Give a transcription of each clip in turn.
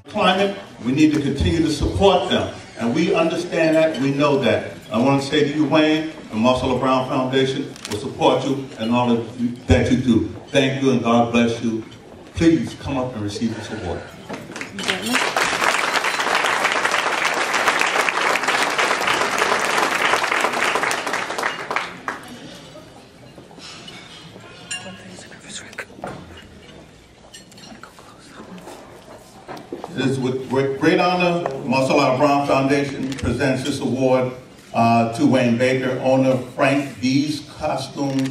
Climate, we need to continue to support them. And we understand that, we know that. I want to say to you, Wayne, the Marcella Brown Foundation will support you and all that you do. Thank you and God bless you. Please come up and receive this award. It is with great honor, Marcella Brown Foundation presents this award to Wayne Baker, owner of Frankies Costumes,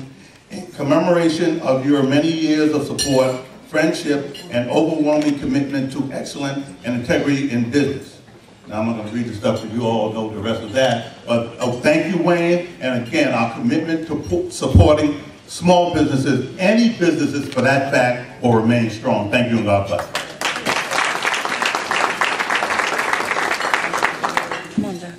in commemoration of your many years of support, friendship, and overwhelming commitment to excellence and integrity in business. Now I'm not going to read the stuff so you all know the rest of that, but thank you, Wayne, and again, our commitment to supporting small businesses, any businesses for that fact, will remain strong. Thank you and God bless. Come on, Dad.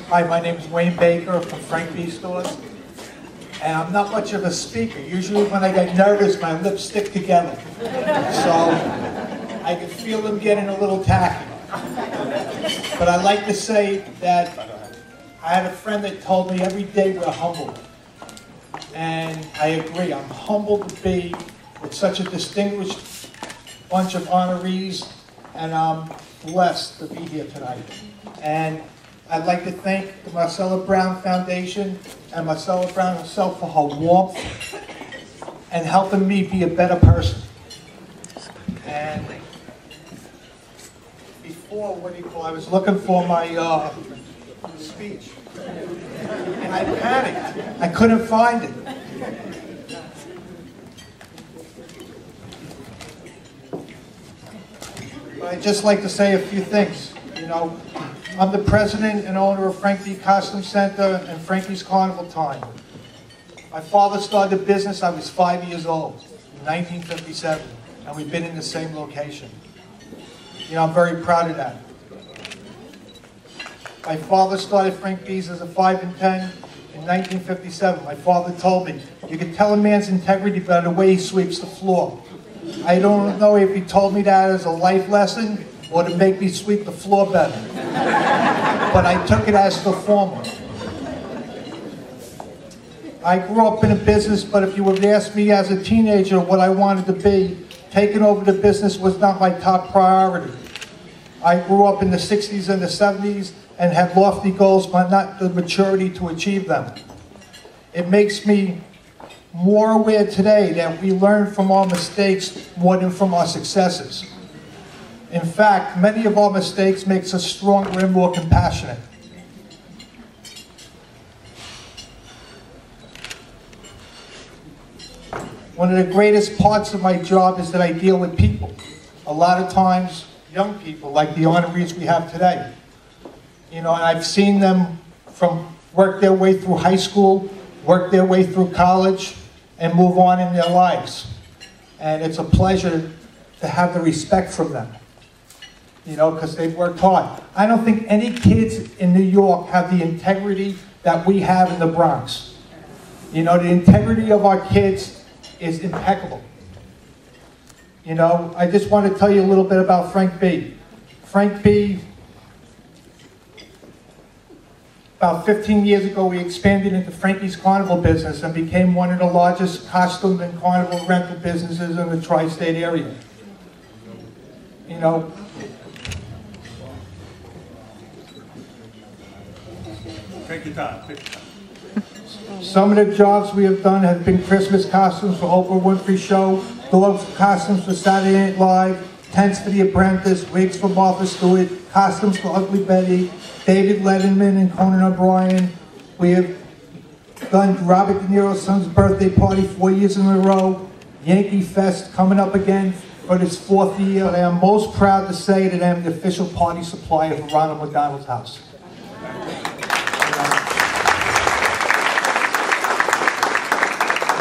Hi, my name is Wayne Baker from Frankies Stores, and I'm not much of a speaker. Usually when I get nervous, my lips stick together. So I can feel them getting a little tacky. But I like to say that I had a friend that told me every day we're humbled. And I agree, I'm humbled to be with such a distinguished bunch of honorees, and I'm blessed to be here tonight. And I'd like to thank the Marcella Brown Foundation and Marcella Brown herself for her warmth and helping me be a better person. And before, I was looking for my speech, and I panicked. I couldn't find it. But I'd just like to say a few things. You know, I'm the president and owner of Frankies Costume Center and Frankies Carnival Time. My father started a business, I was 5 years old, in 1957, and we've been in the same location. You know, I'm very proud of that. My father started Frankies as a 5 and 10 in 1957. My father told me, you can tell a man's integrity by the way he sweeps the floor. I don't know if he told me that as a life lesson or to make me sweep the floor better. But I took it as the former. I grew up in a business, but if you would ask me as a teenager what I wanted to be, taking over the business was not my top priority. I grew up in the 60s and the 70s and had lofty goals, but not the maturity to achieve them. It makes me more aware today that we learn from our mistakes more than from our successes. In fact, many of our mistakes makes us stronger and more compassionate. One of the greatest parts of my job is that I deal with people. A lot of times, young people, like the honorees we have today. You know, and I've seen them work their way through high school, work their way through college, and move on in their lives. And it's a pleasure to have the respect from them. You know, because they've worked hard. I don't think any kids in New York have the integrity that we have in the Bronx. You know, the integrity of our kids is impeccable. You know, I just want to tell you a little bit about Frank B. Frank B, about 15 years ago, we expanded into Frankies Carnival business and became one of the largest costume and carnival rental businesses in the tri-state area. You know, Take your time. Take your time. Some of the jobs we have done have been Christmas costumes for Oprah Winfrey Show, dog costumes for Saturday Night Live, tents for The Apprentice, wigs for Martha Stewart, costumes for Ugly Betty, David Letterman and Conan O'Brien. We have done Robert De Niro's son's birthday party 4 years in a row, Yankee Fest coming up again for this 4th year. I am most proud to say that I am the official party supplier for Ronald McDonald's house.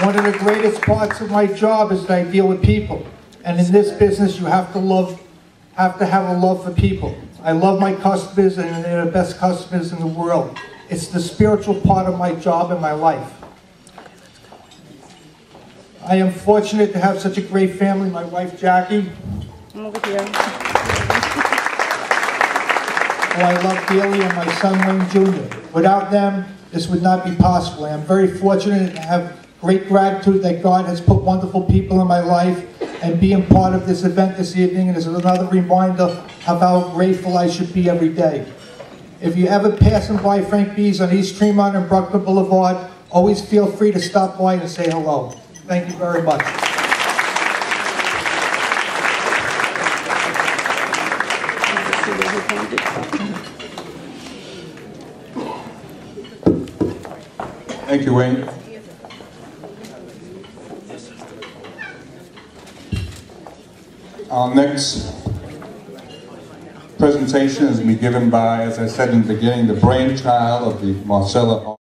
One of the greatest parts of my job is that I deal with people. And in this business, you have to have a love for people. I love my customers, and they're the best customers in the world. It's the spiritual part of my job and my life. I am fortunate to have such a great family. My wife, Jackie, who I love dearly, and my son, Wayne Jr. Without them, this would not be possible. I am very fortunate to have great gratitude that God has put wonderful people in my life, and being part of this event this evening is another reminder of how grateful I should be every day. If you're ever passing by Frank B's on East Tremont and Bruckner Boulevard, always feel free to stop by and say hello. Thank you very much. Thank you, Wayne. Our next presentation is going to be given by, as I said in the beginning, the brainchild of the Marcella